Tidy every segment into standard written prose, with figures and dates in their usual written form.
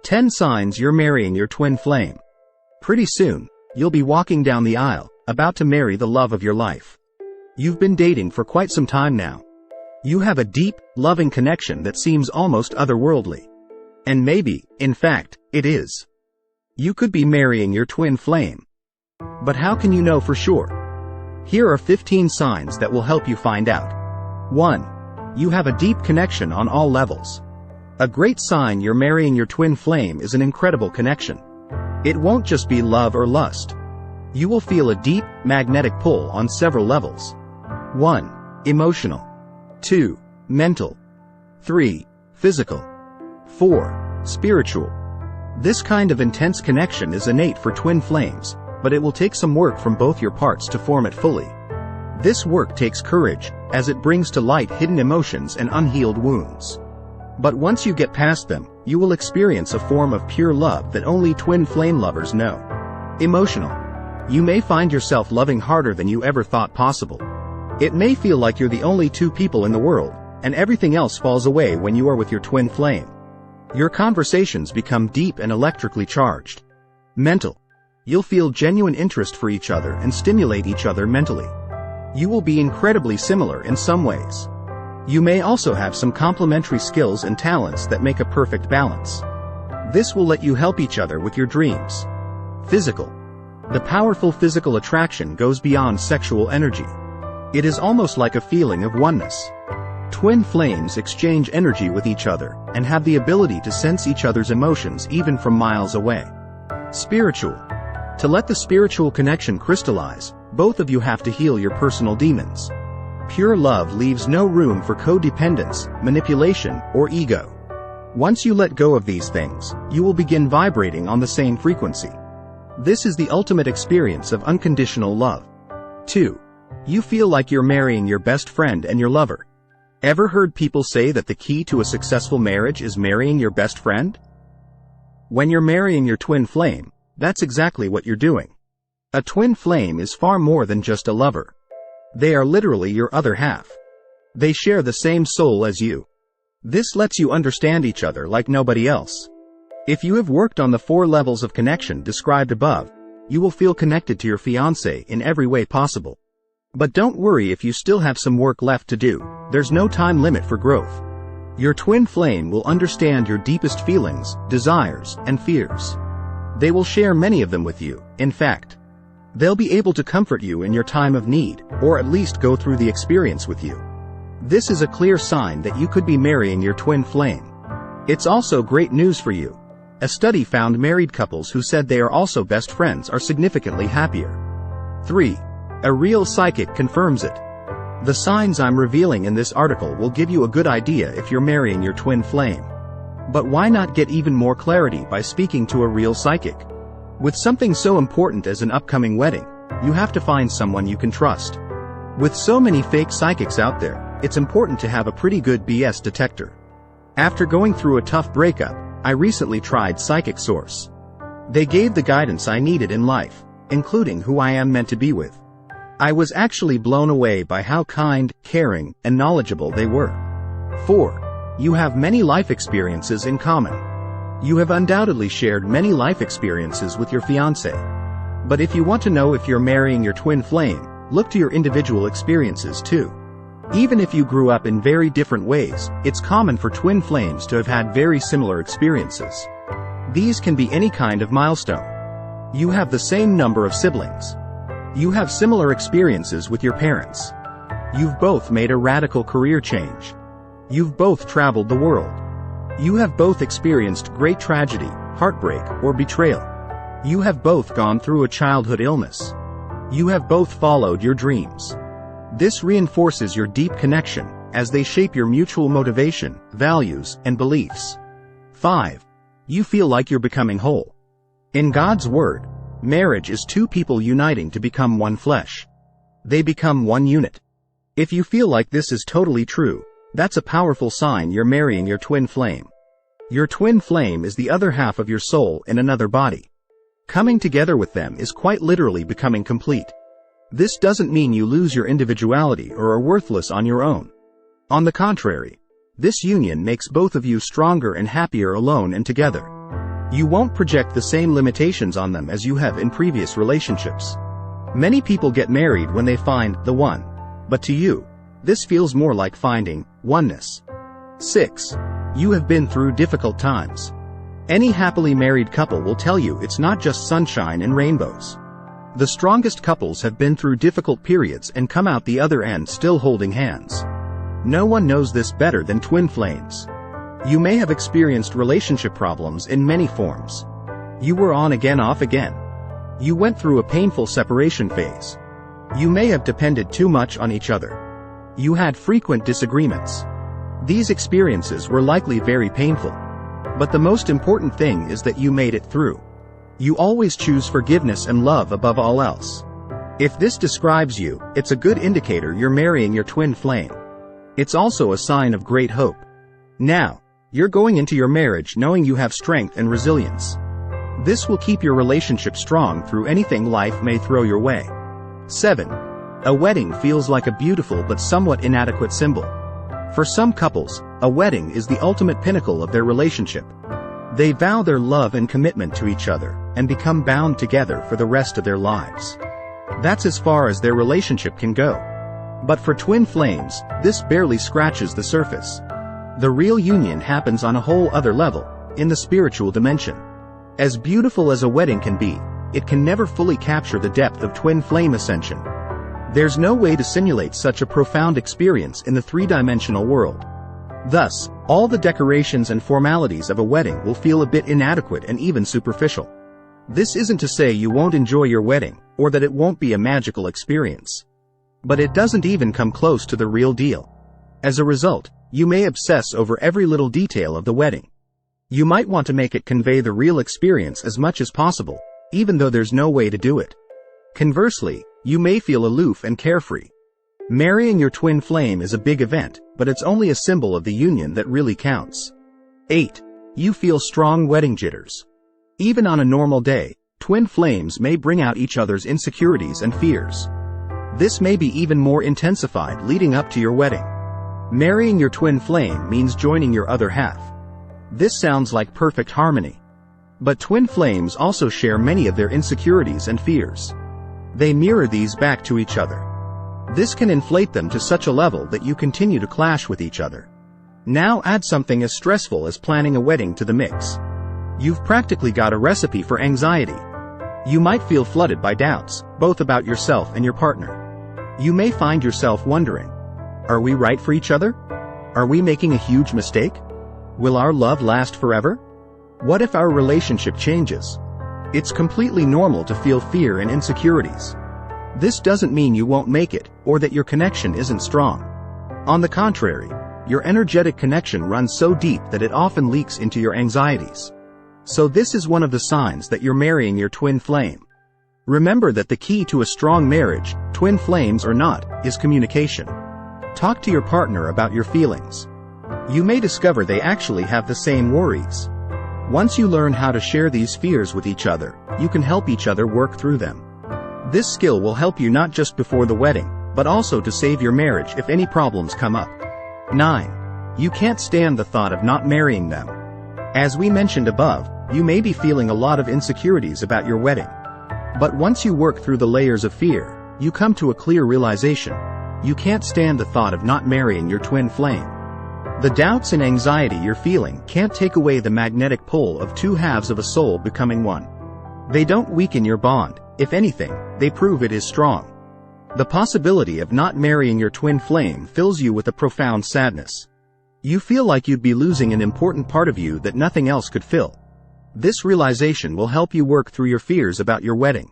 10 signs you're marrying your twin flame. Pretty soon, you'll be walking down the aisle, about to marry the love of your life. You've been dating for quite some time now. You have a deep, loving connection that seems almost otherworldly. And maybe, in fact, it is. You could be marrying your twin flame. But how can you know for sure? Here are 15 signs that will help you find out. 1. You have a deep connection on all levels. A great sign you're marrying your twin flame is an incredible connection. It won't just be love or lust. You will feel a deep, magnetic pull on several levels. 1. Emotional. 2. Mental. 3. Physical. 4. Spiritual. This kind of intense connection is innate for twin flames, but it will take some work from both your parts to form it fully. This work takes courage, as it brings to light hidden emotions and unhealed wounds. But once you get past them, you will experience a form of pure love that only twin flame lovers know. Emotional. You may find yourself loving harder than you ever thought possible. It may feel like you're the only two people in the world, and everything else falls away when you are with your twin flame. Your conversations become deep and electrically charged. Mental. You'll feel genuine interest for each other and stimulate each other mentally. You will be incredibly similar in some ways. You may also have some complementary skills and talents that make a perfect balance. This will let you help each other with your dreams. Physical. The powerful physical attraction goes beyond sexual energy. It is almost like a feeling of oneness. Twin flames exchange energy with each other and have the ability to sense each other's emotions even from miles away. Spiritual. To let the spiritual connection crystallize, both of you have to heal your personal demons. Pure love leaves no room for codependence, manipulation, or ego. Once you let go of these things, you will begin vibrating on the same frequency. This is the ultimate experience of unconditional love. 2. You feel like you're marrying your best friend and your lover. Ever heard people say that the key to a successful marriage is marrying your best friend? When you're marrying your twin flame, that's exactly what you're doing. A twin flame is far more than just a lover. They are literally your other half. They share the same soul as you. This lets you understand each other like nobody else. If you have worked on the 4 levels of connection described above, you will feel connected to your fiancé in every way possible. But don't worry if you still have some work left to do. There's no time limit for growth. Your twin flame will understand your deepest feelings, desires, and fears. They will share many of them with you. In fact, they'll be able to comfort you in your time of need, or at least go through the experience with you. This is a clear sign that you could be marrying your twin flame. It's also great news for you. A study found married couples who said they are also best friends are significantly happier. 3. A real psychic confirms it. The signs I'm revealing in this article will give you a good idea if you're marrying your twin flame. But why not get even more clarity by speaking to a real psychic? With something so important as an upcoming wedding, you have to find someone you can trust. With so many fake psychics out there, it's important to have a pretty good BS detector. After going through a tough breakup, I recently tried Psychic Source. They gave the guidance I needed in life, including who I am meant to be with. I was actually blown away by how kind, caring, and knowledgeable they were. 4. You have many life experiences in common. You have undoubtedly shared many life experiences with your fiancé. But if you want to know if you're marrying your twin flame, look to your individual experiences too. Even if you grew up in very different ways, it's common for twin flames to have had very similar experiences. These can be any kind of milestone. You have the same number of siblings. You have similar experiences with your parents. You've both made a radical career change. You've both traveled the world. You have both experienced great tragedy, heartbreak, or betrayal. You have both gone through a childhood illness. You have both followed your dreams. This reinforces your deep connection, as they shape your mutual motivation, values, and beliefs. 5. You feel like you're becoming whole. In God's Word, marriage is 2 people uniting to become one flesh. They become one unit. If you feel like this is totally true, that's a powerful sign you're marrying your twin flame. Your twin flame is the other half of your soul in another body. Coming together with them is quite literally becoming complete. This doesn't mean you lose your individuality or are worthless on your own. On the contrary, this union makes both of you stronger and happier alone and together. You won't project the same limitations on them as you have in previous relationships. Many people get married when they find the one. But to you, this feels more like finding oneness. 6. You have been through difficult times. Any happily married couple will tell you it's not just sunshine and rainbows. The strongest couples have been through difficult periods and come out the other end still holding hands. No one knows this better than twin flames. You may have experienced relationship problems in many forms. You were on again off again. You went through a painful separation phase. You may have depended too much on each other. You had frequent disagreements. These experiences were likely very painful. But the most important thing is that you made it through. You always choose forgiveness and love above all else. If this describes you, it's a good indicator you're marrying your twin flame. It's also a sign of great hope. Now, you're going into your marriage knowing you have strength and resilience. This will keep your relationship strong through anything life may throw your way. 7. A wedding feels like a beautiful but somewhat inadequate symbol. For some couples, a wedding is the ultimate pinnacle of their relationship. They vow their love and commitment to each other, and become bound together for the rest of their lives. That's as far as their relationship can go. But for twin flames, this barely scratches the surface. The real union happens on a whole other level, in the spiritual dimension. As beautiful as a wedding can be, it can never fully capture the depth of twin flame ascension. There's no way to simulate such a profound experience in the three-dimensional world. Thus, all the decorations and formalities of a wedding will feel a bit inadequate and even superficial. This isn't to say you won't enjoy your wedding, or that it won't be a magical experience. But it doesn't even come close to the real deal. As a result, you may obsess over every little detail of the wedding. You might want to make it convey the real experience as much as possible, even though there's no way to do it. Conversely, you may feel aloof and carefree. Marrying your twin flame is a big event, but it's only a symbol of the union that really counts. 8. You feel strong wedding jitters. Even on a normal day, twin flames may bring out each other's insecurities and fears. This may be even more intensified leading up to your wedding. Marrying your twin flame means joining your other half. This sounds like perfect harmony. But twin flames also share many of their insecurities and fears. They mirror these back to each other. This can inflate them to such a level that you continue to clash with each other. Now add something as stressful as planning a wedding to the mix. You've practically got a recipe for anxiety. You might feel flooded by doubts, both about yourself and your partner. You may find yourself wondering, are we right for each other? Are we making a huge mistake? Will our love last forever? What if our relationship changes? It's completely normal to feel fear and insecurities. This doesn't mean you won't make it, or that your connection isn't strong. On the contrary, your energetic connection runs so deep that it often leaks into your anxieties. So this is one of the signs that you're marrying your twin flame. Remember that the key to a strong marriage, twin flames or not, is communication. Talk to your partner about your feelings. You may discover they actually have the same worries. Once you learn how to share these fears with each other, you can help each other work through them. This skill will help you not just before the wedding, but also to save your marriage if any problems come up. 9. You can't stand the thought of not marrying them. As we mentioned above, you may be feeling a lot of insecurities about your wedding. But once you work through the layers of fear, you come to a clear realization. You can't stand the thought of not marrying your twin flame. The doubts and anxiety you're feeling can't take away the magnetic pull of two halves of a soul becoming one. They don't weaken your bond. If anything, they prove it is strong. The possibility of not marrying your twin flame fills you with a profound sadness. You feel like you'd be losing an important part of you that nothing else could fill. This realization will help you work through your fears about your wedding.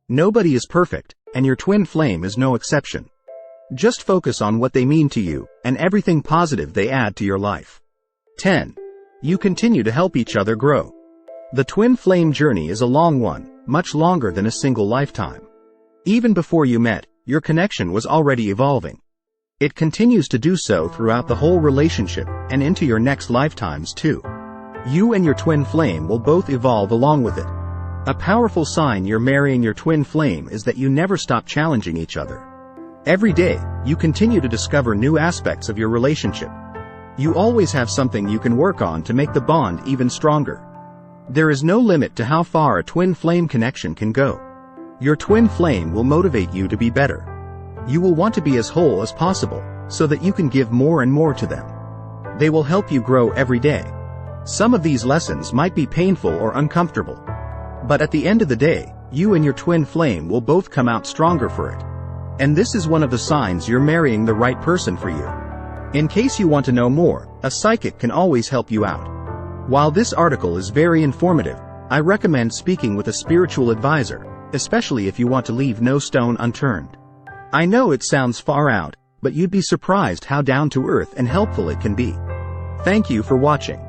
Nobody is perfect, and your twin flame is no exception. Just focus on what they mean to you, and everything positive they add to your life. 10. You continue to help each other grow. The twin flame journey is a long one, much longer than a single lifetime. Even before you met, your connection was already evolving. It continues to do so throughout the whole relationship, and into your next lifetimes too. You and your twin flame will both evolve along with it. A powerful sign you're marrying your twin flame is that you never stop challenging each other. Every day, you continue to discover new aspects of your relationship. You always have something you can work on to make the bond even stronger. There is no limit to how far a twin flame connection can go. Your twin flame will motivate you to be better. You will want to be as whole as possible, so that you can give more and more to them. They will help you grow every day. Some of these lessons might be painful or uncomfortable. But at the end of the day, you and your twin flame will both come out stronger for it. And this is one of the signs you're marrying the right person for you. In case you want to know more, a psychic can always help you out. While this article is very informative, I recommend speaking with a spiritual advisor, especially if you want to leave no stone unturned. I know it sounds far out, but you'd be surprised how down to earth and helpful it can be. Thank you for watching.